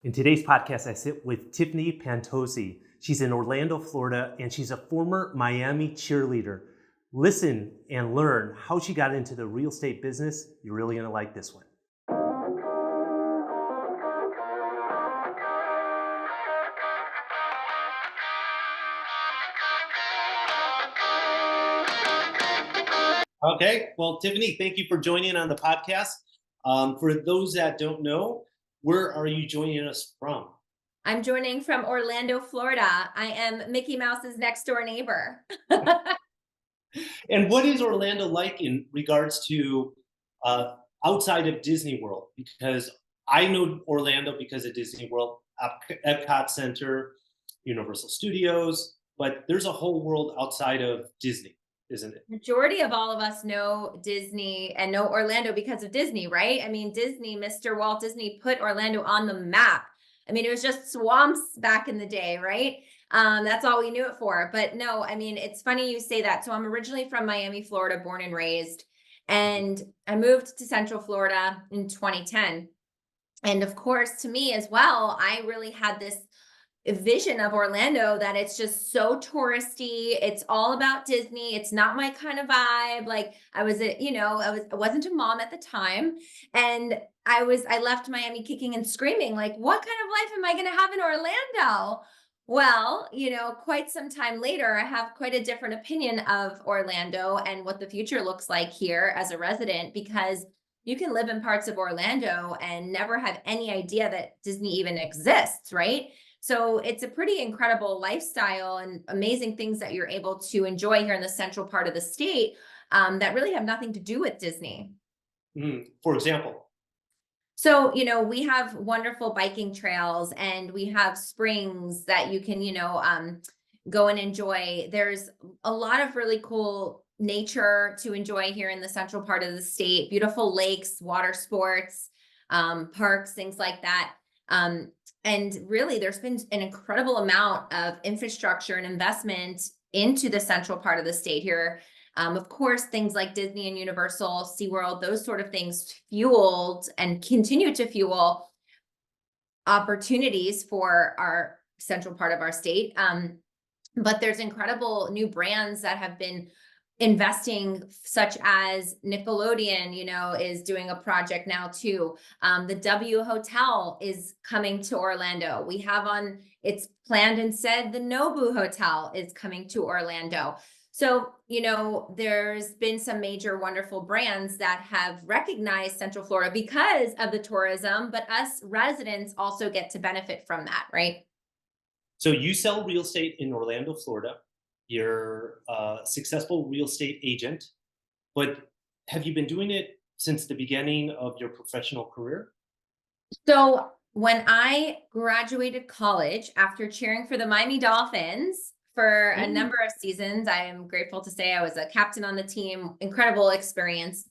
In today's podcast, I sit with Tiffany Pantozzi. She's in Orlando, Florida, and she's a former Miami cheerleader. Listen and learn how she got into the real estate business. You're really going to like this one. Okay, well, Tiffany, thank you for joining on the podcast. For those that don't know, where are you joining us from? I'm joining from Orlando, Florida. I am Mickey Mouse's next door neighbor. And what is Orlando like in regards to uh, outside of Disney World? Because I know Orlando because of Disney World, Epcot Center, Universal Studios, but there's a whole world outside of Disney, isn't it? Majority of all of us know Disney and know Orlando because of Disney, right? I mean, Disney, Mr. Walt Disney put Orlando on the map. I mean, it was just swamps back in the day, right? That's all we knew it for. But no, I mean, it's funny you say that. So I'm originally from Miami, Florida, born and raised. And I moved to Central Florida in 2010. And of course, to me as well, I really had this vision of Orlando that it's just so touristy. It's all about Disney. It's not my kind of vibe. Like I wasn't a mom at the time. And I left Miami kicking and screaming, like, what kind of life am I gonna have in Orlando? Well, quite some time later, I have quite a different opinion of Orlando and what the future looks like here as a resident, because you can live in parts of Orlando and never have any idea that Disney even exists, right? So it's a pretty incredible lifestyle and amazing things that you're able to enjoy here in the central part of the state, that really have nothing to do with Disney. For example. So, we have wonderful biking trails and we have springs that you can, go and enjoy. There's a lot of really cool nature to enjoy here in the central part of the state, beautiful lakes, water sports, parks, things like that. And really, there's been an incredible amount of infrastructure and investment into the central part of the state here. Of course, things like Disney and Universal, SeaWorld, those sort of things fueled and continue to fuel opportunities for our central part of our state. But there's incredible new brands that have been investing, such as Nickelodeon, is doing a project now too. The W Hotel is coming to Orlando. We have on it's planned and said the Nobu Hotel is coming to Orlando. So, there's been some major wonderful brands that have recognized Central Florida because of the tourism, but us residents also get to benefit from that, right? So you sell real estate in Orlando, Florida. You're a successful real estate agent, but have you been doing it since the beginning of your professional career? So when I graduated college after cheering for the Miami Dolphins for a Mm. number of seasons, I am grateful to say I was a captain on the team, incredible experience.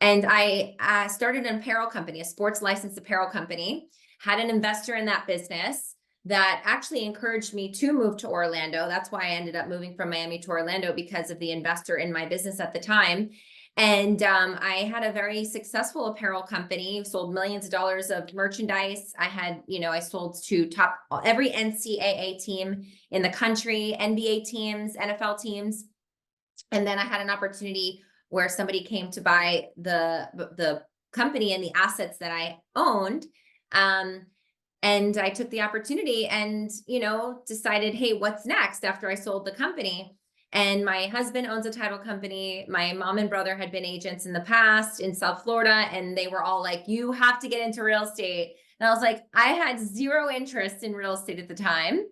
And I started an apparel company, a sports licensed apparel company, had an investor in that business that actually encouraged me to move to Orlando. That's why I ended up moving from Miami to Orlando, because of the investor in my business at the time. And I had a very successful apparel company, sold millions of dollars of merchandise. I sold to every NCAA team in the country, NBA teams, NFL teams. And then I had an opportunity where somebody came to buy the company and the assets that I owned. Um, and I took the opportunity and, decided, hey, what's next after I sold the company? And my husband owns a title company. My mom and brother had been agents in the past in South Florida, and they were all like, you have to get into real estate. And I was like, I had zero interest in real estate at the time.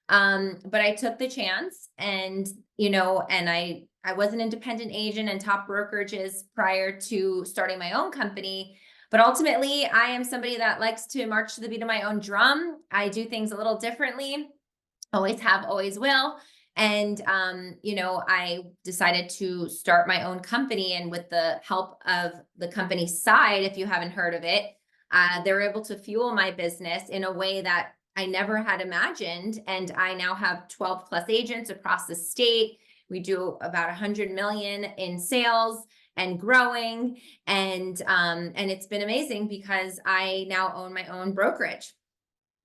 But I took the chance, and, I was an independent agent and top brokerages prior to starting my own company. But ultimately, I am somebody that likes to march to the beat of my own drum. I do things a little differently, always have, always will. And, I decided to start my own company. And with the help of the company side, if you haven't heard of it, they were able to fuel my business in a way that I never had imagined. And I now have 12 plus agents across the state. We do about 100 million in sales and growing. And it's been amazing because I now own my own brokerage.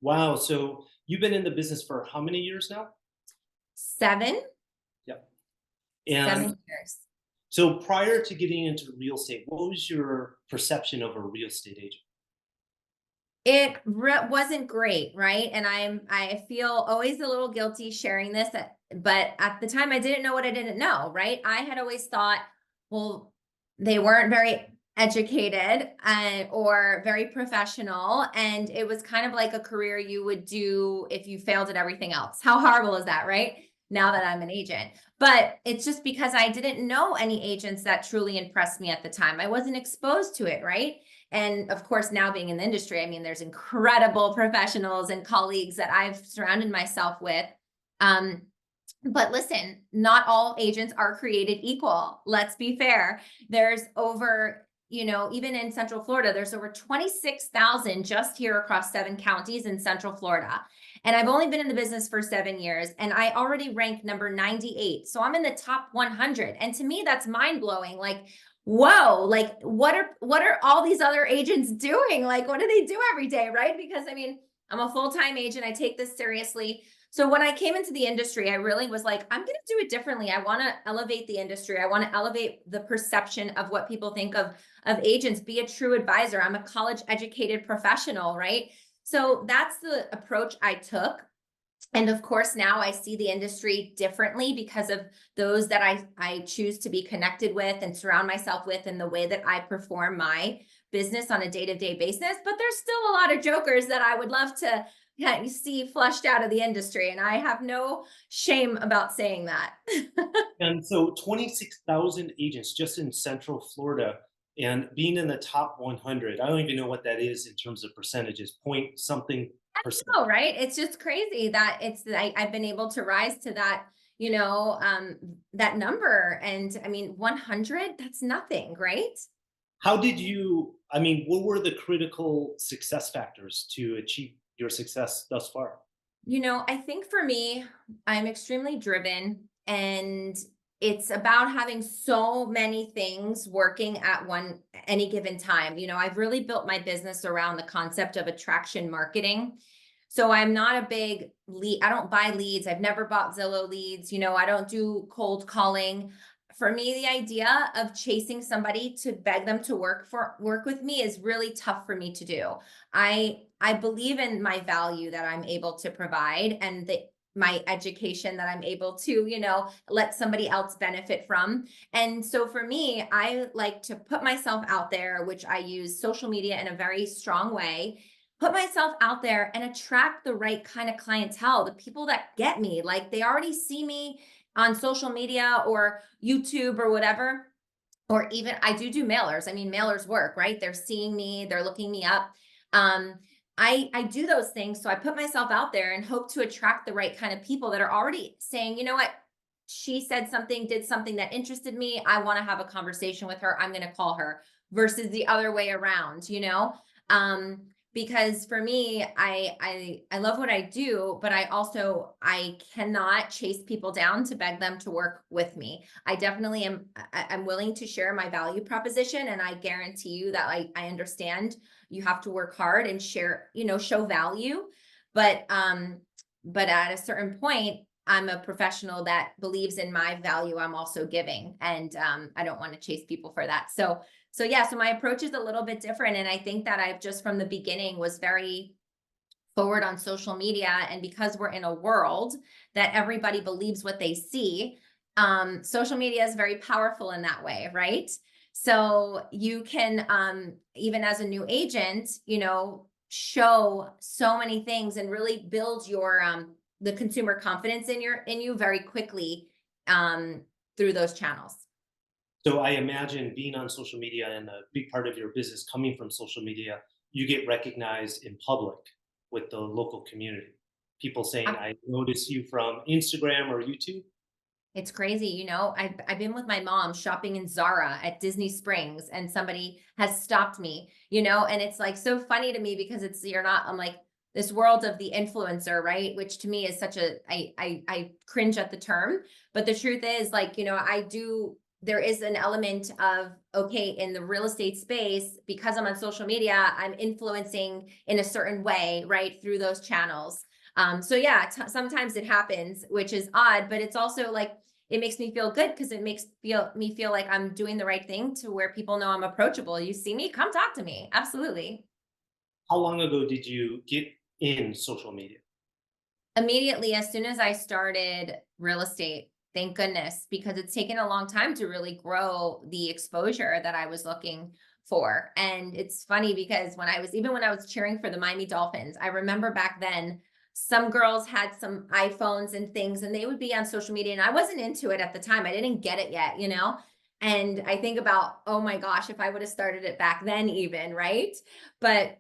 Wow. So you've been in the business for how many years now? Seven, Yeah. And 7 years. so prior to getting into real estate, what was your perception of a real estate agent? Wasn't great, right? And I feel always a little guilty sharing this, but at the time I didn't know what I didn't know, right? I had always thought, well, they weren't very educated or very professional, and it was kind of like a career you would do if you failed at everything else. How horrible is that, right? Now that I'm an agent. But it's just because I didn't know any agents that truly impressed me at the time. I wasn't exposed to it, right? And of course, now being in the industry, I mean, there's incredible professionals and colleagues that I've surrounded myself with. Um, but listen, not all agents are created equal. Let's be fair. There's over, even in Central Florida, there's over 26,000 just here across 7 counties in Central Florida. And I've only been in the business for 7 years, and I already rank number 98. So I'm in the top 100. And to me, that's mind blowing. Like, whoa, like what are all these other agents doing? Like, what do they do every day? Right. Because I mean, I'm a full-time agent. I take this seriously. So when I came into the industry, I really was like, I'm going to do it differently. I want to elevate the industry. I want to elevate the perception of what people think of agents, be a true advisor. I'm a college educated professional, right? So that's the approach I took. And of course, now I see the industry differently because of those that I choose to be connected with and surround myself with, and the way that I perform my business on a day-to-day basis. But there's still a lot of jokers that I would love to see flushed out of the industry. And I have no shame about saying that. And so 26,000 agents just in Central Florida and being in the top 100. I don't even know what that is in terms of percentages, point something percent. Oh, right. It's just crazy that I've been able to rise to that, that number. And I mean, 100, that's nothing, right? How did you, I mean, what were the critical success factors to achieve your success thus far? I think for me, I'm extremely driven, and it's about having so many things working at any given time. I've really built my business around the concept of attraction marketing. So I'm not a big lead. I don't buy leads. I've never bought Zillow leads. I don't do cold calling. For me, the idea of chasing somebody to beg them to work with me is really tough for me to do. I believe in my value that I'm able to provide, and my education that I'm able to, let somebody else benefit from. And so for me, I like to put myself out there, which I use social media in a very strong way, put myself out there and attract the right kind of clientele, the people that get me. Like, they already see me on social media or YouTube or whatever. Or even I do mailers. I mean, mailers work, right? They're seeing me, they're looking me up. Um, I do those things. So I put myself out there and hope to attract the right kind of people that are already saying, you know what? She said something, did something that interested me. I want to have a conversation with her. I'm going to call her, versus the other way around, Um, because for me, I love what I do, but I cannot chase people down to beg them to work with me. I definitely am. I'm willing to share my value proposition, and I guarantee you that I understand you have to work hard and share, show value. But but at a certain point, I'm a professional that believes in my value I'm also giving, and I don't want to chase people for that. So yeah, so my approach is a little bit different, and I think that I've just from the beginning was very forward on social media. And because we're in a world that everybody believes what they see, social media is very powerful in that way, right? So you can, even as a new agent, show so many things and really build your the consumer confidence in you very quickly, um, through those channels. So I imagine being on social media and a big part of your business coming from social media, you get recognized in public with the local community. People saying, I notice you from Instagram or YouTube. It's crazy, I've been with my mom shopping in Zara at Disney Springs, and somebody has stopped me, and it's like so funny to me because I'm like, this world of the influencer, right? Which to me is such I cringe at the term, but the truth is, like, I do there is an element of, okay, in the real estate space, because I'm on social media, I'm influencing in a certain way, right, through those channels. So yeah, sometimes it happens, which is odd, but it's also like, it makes me feel good because it makes me feel like I'm doing the right thing to where people know I'm approachable. You see me, come talk to me. Absolutely. How long ago did you get in social media? Immediately, as soon as I started real estate, thank goodness, because it's taken a long time to really grow the exposure that I was looking for. And it's funny because even when I was cheering for the Miami Dolphins, I remember back then some girls had some iPhones and things, and they would be on social media, and I wasn't into it at the time. I didn't get it yet, you know? And I think about, oh my gosh, if I would have started it back then, even, right? But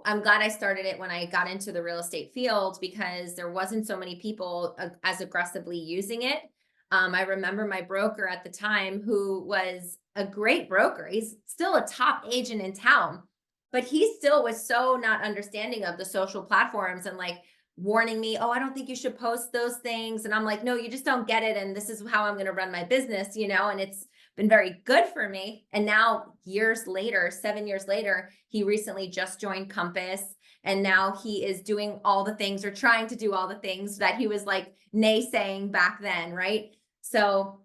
I'm glad I started it when I got into the real estate field because there wasn't so many people as aggressively using it. I remember my broker at the time, who was a great broker. He's still a top agent in town, but he still was so not understanding of the social platforms and like warning me, oh, I don't think you should post those things. And I'm like, no, you just don't get it. And this is how I'm going to run my business, you know, and it's been very good for me. And now, years later, 7 years later, he recently just joined Compass. And now he is doing all the things, or trying to do all the things that he was like naysaying back then. Right. So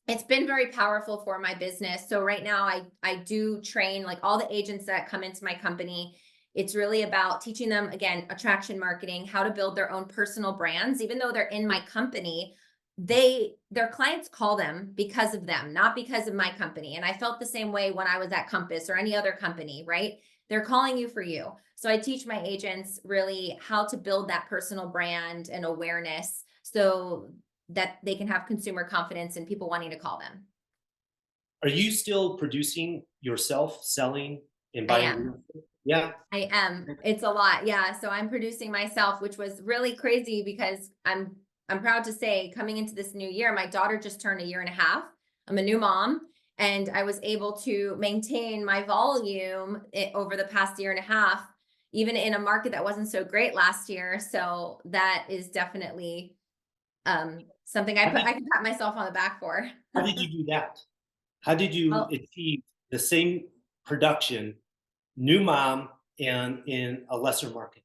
it's been very powerful for my business. So right now I do train like all the agents that come into my company. It's really about teaching them, again, attraction marketing, how to build their own personal brands. Even though they're in my company, their clients call them because of them, not because of my company. And I felt the same way when I was at Compass or any other company, right? They're calling you for you. So I teach my agents really how to build that personal brand and awareness so that they can have consumer confidence and people wanting to call them. Are you still producing yourself, selling and I buying am. real estate? Yeah. I am. It's a lot. Yeah. So I'm producing myself, which was really crazy because I'm proud to say, coming into this new year, my daughter just turned a year and a half. I'm a new mom, and I was able to maintain my volume over the past year and a half, even in a market that wasn't so great last year. So that is definitely something How I did, can pat myself on the back for. how did you do that? How did you Well, achieve the same production, new mom, and in a lesser market?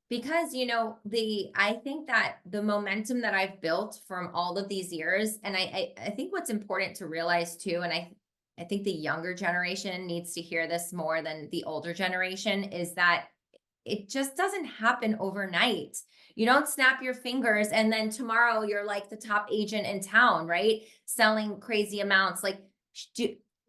because I think that the momentum that I've built from all of these years, and I think what's important to realize too, and I think the younger generation needs to hear this more than the older generation, is that it just doesn't happen overnight. You don't snap your fingers and then tomorrow you're like the top agent in town, right? Selling crazy amounts. Like,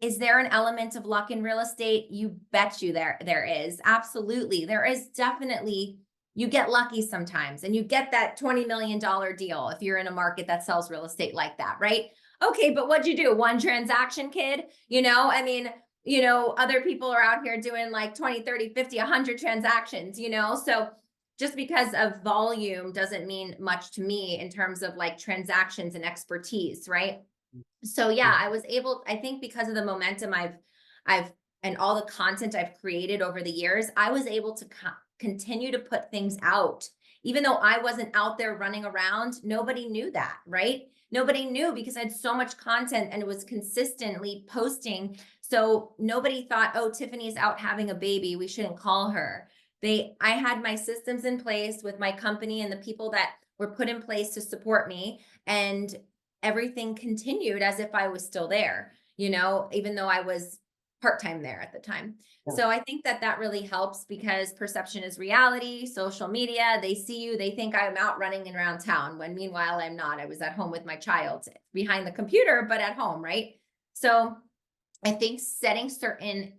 is there an element of luck in real estate? You bet you there is. Absolutely. There is definitely. You get lucky sometimes and you get that $20 million deal if you're in a market that sells real estate like that, right? Okay, but what'd you do? One transaction, kid? I mean, other people are out here doing like 20, 30, 50, 100 transactions, So just because of volume doesn't mean much to me in terms of like transactions and expertise, right? So yeah, I think because of the momentum I've and all the content I've created over the years, I was able to continue to put things out. Even though I wasn't out there running around, nobody knew that, right? Nobody knew because I had so much content and it was consistently posting. So nobody thought, oh, Tiffany's out having a baby, we shouldn't call her. I had my systems in place with my company and the people that were put in place to support me. And everything continued as if I was still there, even though I was part-time there at the time. So I think that really helps because perception is reality. Social media, they see you, they think I'm out running around town when meanwhile I'm not. I was at home with my child behind the computer, but at home, right? So I think setting certain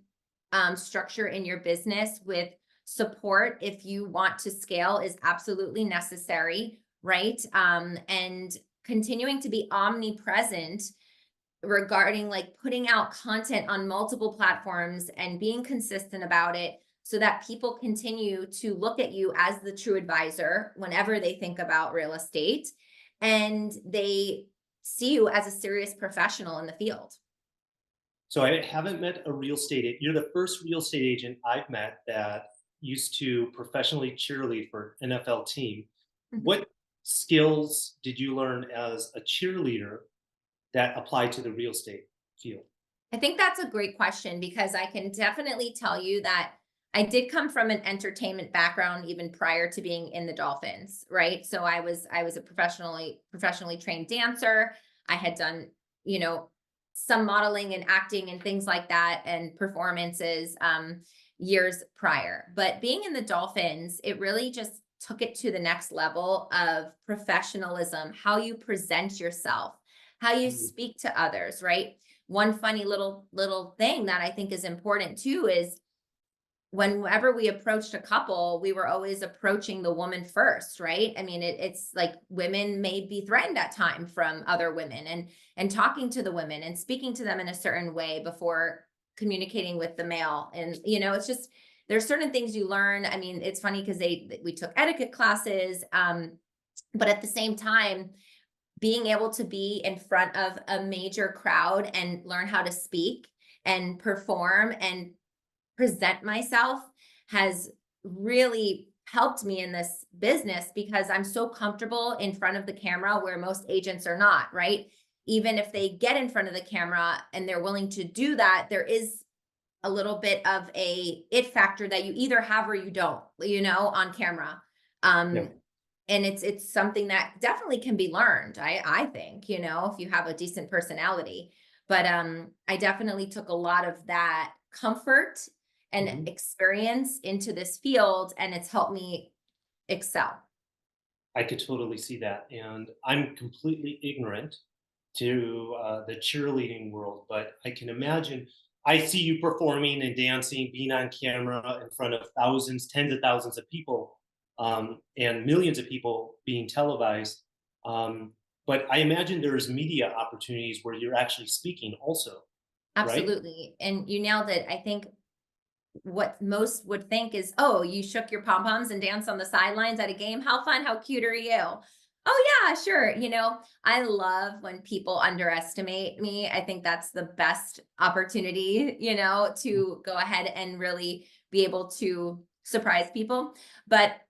structure in your business with support, if you want to scale, is absolutely necessary, right? And continuing to be omnipresent regarding like putting out content on multiple platforms and being consistent about it so that people continue to look at you as the true advisor whenever they think about real estate, and they see you as a serious professional in the field. So I haven't met a real estate agent. You're the first real estate agent I've met that used to professionally cheerlead for an NFL team. Mhm. What skills did you learn as a cheerleader that apply to the real estate field? I think that's a great question because I can definitely tell you that I did come from an entertainment background even prior to being in the Dolphins, right? So I was a professionally trained dancer. I had done, you know, some modeling and acting and things like that and performances years prior. But being in the Dolphins, it really just took it to the next level of professionalism, how you present yourself, how you Mm, speak to others, right? One funny little thing that I think is important too is whenever we approached a couple, we were always approaching the woman first, right? I mean, it's like women may be threatened at time from other women, and talking to the women and speaking to them in a certain way before communicating with the male. And it's just there's certain things you learn. I mean, it's funny because we took etiquette classes, but at the same time, being able to be in front of a major crowd and learn how to speak and perform and present myself has really helped me in this business because I'm so comfortable in front of the camera where most agents are not, right? Even if they get in front of the camera and they're willing to do that, there is a little bit of a it factor that you either have or you don't, on camera. yeah, Um, and it's something that definitely can be learned, I think, if you have a decent personality. But I definitely took a lot of that comfort and mhm. experience into this field, and it's helped me excel. I could totally see that, and I'm completely ignorant to the cheerleading world, but I can imagine. I see you performing and dancing, being on camera in front of thousands, tens of thousands of people, and millions of people being televised. Um, but I imagine there's media opportunities where you're actually speaking also, right? Absolutely. And you nailed it. I think what most would think is, oh, you shook your pom poms and danced on the sidelines at a game. How fun. How cute are you? Oh, yeah, sure. I love when people underestimate me. I think that's the best opportunity, to go ahead and really be able to surprise people. But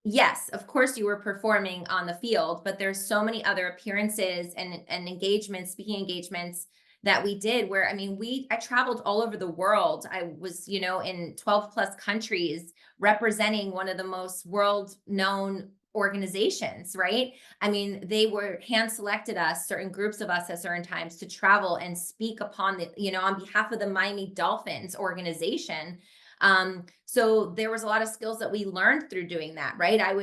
yes, of course, you were performing on the field, but there's so many other appearances and engagements, speaking engagements that we did where I mean I traveled all over the world. I was, in 12 plus countries representing one of the most world known organizations, right? I mean, they were hand selected us, certain groups of us at certain times to travel and speak upon on behalf of the Miami Dolphins organization. So there was a lot of skills that we learned through doing that, right? I've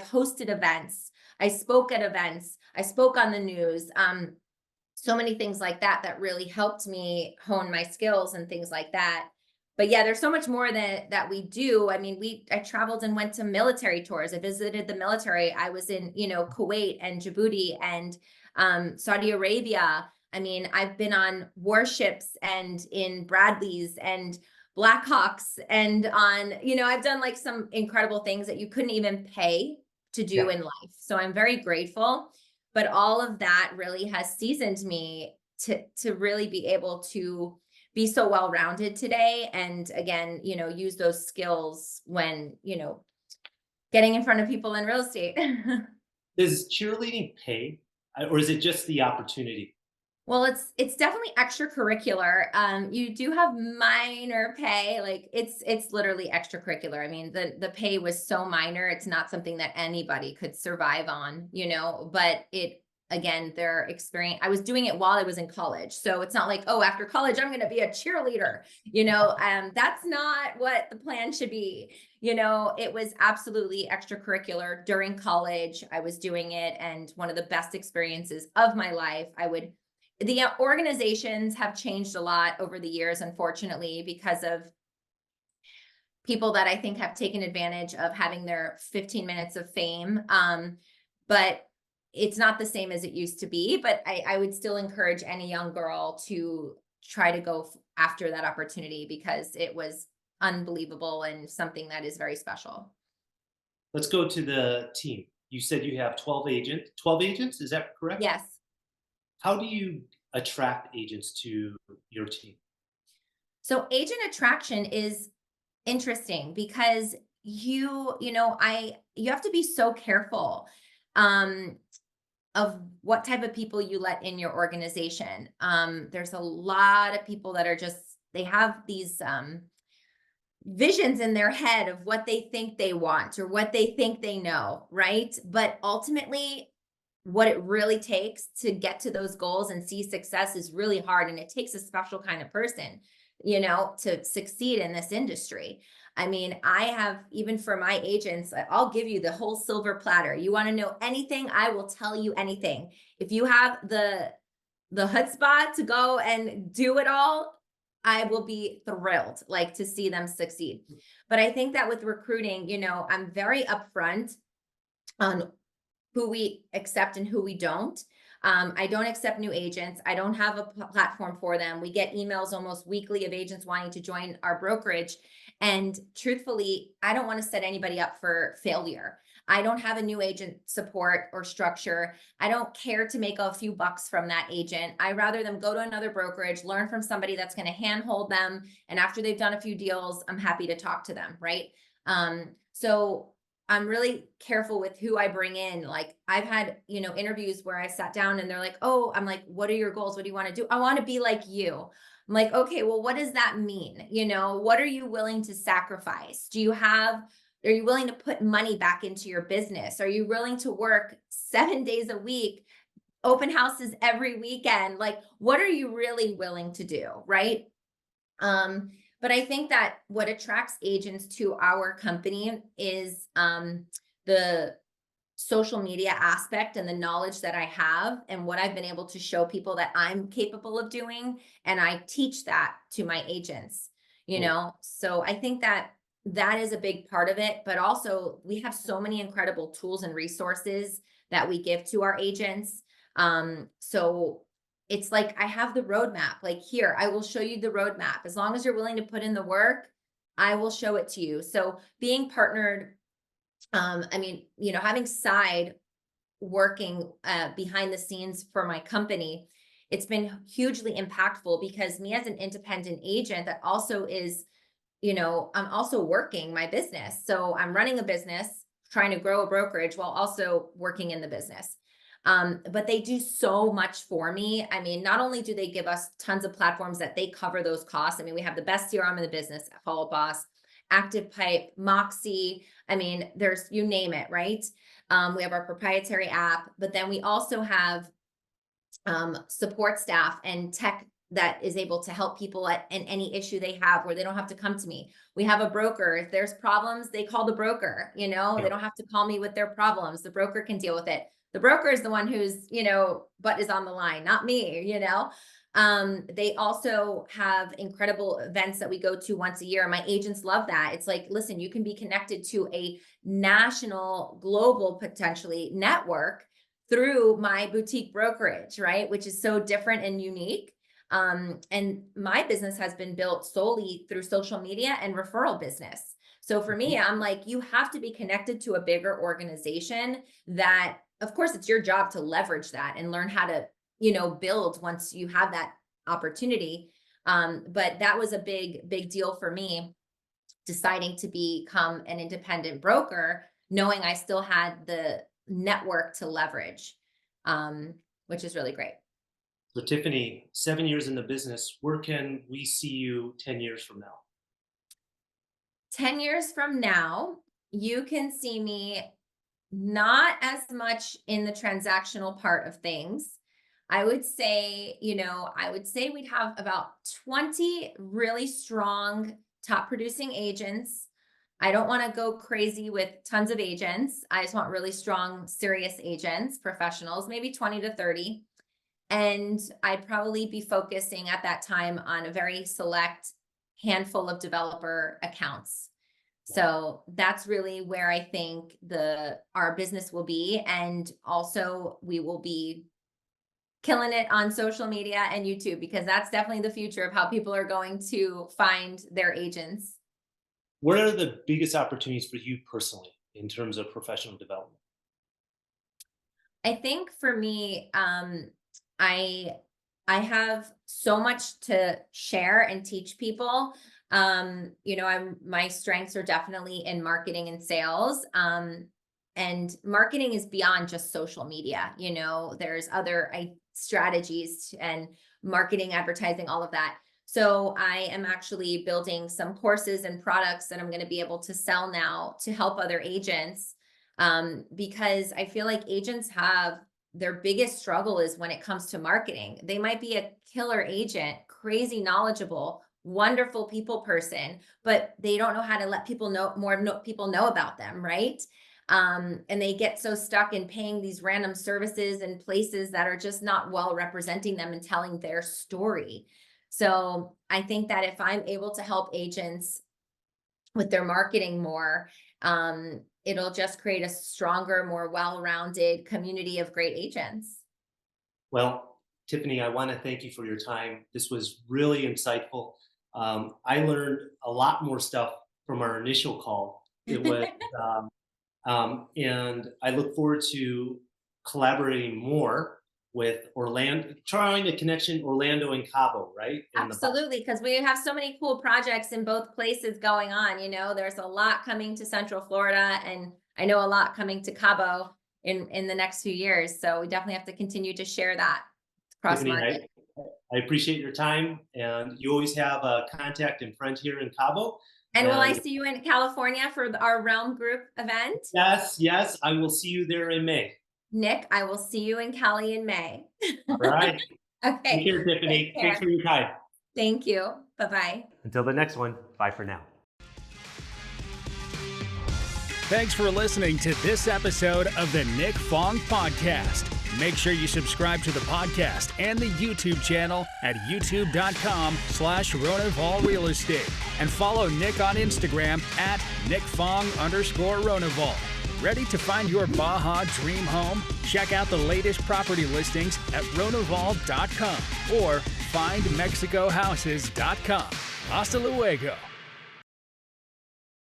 hosted events, I spoke at events, I spoke on the news. So many things like that that really helped me hone my skills and things like that. But yeah, there's so much more that we do. I mean, I traveled and went to military tours. I visited the military. I was in, Kuwait and Djibouti and Saudi Arabia. I mean, I've been on warships and in Bradleys and Blackhawks and on, I've done like some incredible things that you couldn't even pay to do Yeah. in life. So I'm very grateful, but all of that really has seasoned me to really be able to be so well rounded today, and again, use those skills when getting in front of people in real estate. Does cheerleading pay, or is it just the opportunity? Well, it's definitely extracurricular. You do have minor pay, like it's literally extracurricular. I mean, the pay was so minor, it's not something that anybody could survive on, but it again, their experience, I was doing it while I was in college. So it's not like, oh, after college, I'm gonna be a cheerleader. That's not what the plan should be. It was absolutely extracurricular during college. I was doing it, and one of the best experiences of my life. The organizations have changed a lot over the years, unfortunately, because of people that I think have taken advantage of having their 15 minutes of fame. But it's not the same as it used to be. But I would still encourage any young girl to try to go after that opportunity because it was unbelievable and something that is very special. Let's go to the team. You said you have 12 agents. 12 agents, is that correct? Yes. How do you attract agents to your team? So agent attraction is interesting because you have to be so careful. Um of what type of people you let in your organization. There's a lot of people that are just, they have these visions in their head of what they think they want or what they think they know, right? But ultimately, what it really takes to get to those goals and see success is really hard. And it takes a special kind of person, to succeed in this industry. I mean, I have, even for my agents, I'll give you the whole silver platter. You want to know anything? I will tell you anything. If you have the chutzpah to go and do it all, I will be thrilled, like, to see them succeed. But I think that with recruiting, I'm very upfront on who we accept and who we don't. I don't accept new agents. I don't have a platform for them. We get emails almost weekly of agents wanting to join our brokerage. And truthfully, I don't want to set anybody up for failure. I don't have a new agent support or structure. I don't care to make a few bucks from that agent. I rather them go to another brokerage, learn from somebody that's going to handhold them. And after they've done a few deals, I'm happy to talk to them. Right. So I'm really careful with who I bring in. Like, I've had, interviews where I sat down and they're like, "Oh," I'm like, "What are your goals? What do you want to do?" "I want to be like you." I'm like, "Okay, well, what does that mean? What are you willing to sacrifice? Are you willing to put money back into your business? Are you willing to work 7 days a week, open houses every weekend? Like, what are you really willing to do?" Right. But I think that what attracts agents to our company is the social media aspect and the knowledge that I have and what I've been able to show people that I'm capable of doing. And I teach that to my agents, Cool. So I think that that is a big part of it. But also, we have so many incredible tools and resources that we give to our agents. So it's like, I have the roadmap. Like, here, I will show you the roadmap. As long as you're willing to put in the work, I will show it to you. So being partnered, I mean, having side working behind the scenes for my company, it's been hugely impactful, because me as an independent agent that also is, I'm also working my business. So I'm running a business, trying to grow a brokerage while also working in the business. But they do so much for me. I mean, not only do they give us tons of platforms that they cover those costs. I mean, we have the best CRM in the business, Follow Boss, Active Pipe, Moxie. I mean, you name it, right? We have our proprietary app, but then we also have support staff and tech that is able to help people in any issue they have, where they don't have to come to me. We have a broker. If there's problems, they call the broker. They don't have to call me with their problems. The broker can deal with it. The broker is the one who's, butt is on the line, not me. They also have incredible events that we go to once a year. My agents love that. It's like, listen, you can be connected to a national, global, potentially network through my boutique brokerage, right? Which is so different and unique. And my business has been built solely through social media and referral business. So for me, I'm like, you have to be connected to a bigger organization that, of course, it's your job to leverage that and learn how to, build once you have that opportunity. But that was a big deal for me, deciding to become an independent broker, knowing I still had the network to leverage, which is really great. So, Tiffany, 7 years in the business, where can we see you 10 years from now? 10 years from now, you can see me not as much in the transactional part of things. I would say, we'd have about 20 really strong top producing agents. I don't want to go crazy with tons of agents. I just want really strong, serious agents, professionals, maybe 20 to 30. And I'd probably be focusing at that time on a very select handful of developer accounts. So that's really where I think our business will be. And also, we will be killing it on social media and YouTube, because that's definitely the future of how people are going to find their agents. What are the biggest opportunities for you personally in terms of professional development? I think for me, I have so much to share and teach people. My strengths are definitely in marketing and sales. And marketing is beyond just social media. There's other strategies and marketing, advertising, all of that. So I am actually building some courses and products that I'm going to be able to sell now to help other agents, because I feel like agents have their biggest struggle is when it comes to marketing. They might be a killer agent, crazy knowledgeable, wonderful people person, but they don't know how to let people know people know about them, right? And they get so stuck in paying these random services and places that are just not well representing them and telling their story. So I think that if I'm able to help agents with their marketing more, it'll just create a stronger, more well-rounded community of great agents. Well, Tiffany, I want to thank you for your time. This was really insightful. I learned a lot more stuff from our initial call. It was, and I look forward to collaborating more with Orlando, trying to connection Orlando and Cabo, right? Absolutely, because we have so many cool projects in both places going on. There's a lot coming to Central Florida, and I know a lot coming to Cabo in the next few years. So we definitely have to continue to share that cross Tiffany, market. I appreciate your time, and you always have a contact and friend here in Cabo. And will I see you in California for our Realm Group event? Yes, I will see you there in May. Nick, I will see you in Cali in May. All right. Okay. Take care, Tiffany. Thanks for your time. Thank you. Bye-bye. Until the next one, bye for now. Thanks for listening to this episode of the Nick Fong Podcast. Make sure you subscribe to the podcast and the YouTube channel at youtube.com/Ronaval Real Estate and follow Nick on Instagram at NickFong_Ronaval. Ready to find your Baja dream home? Check out the latest property listings at Ronaval.com or findmexicohouses.com. Hasta luego.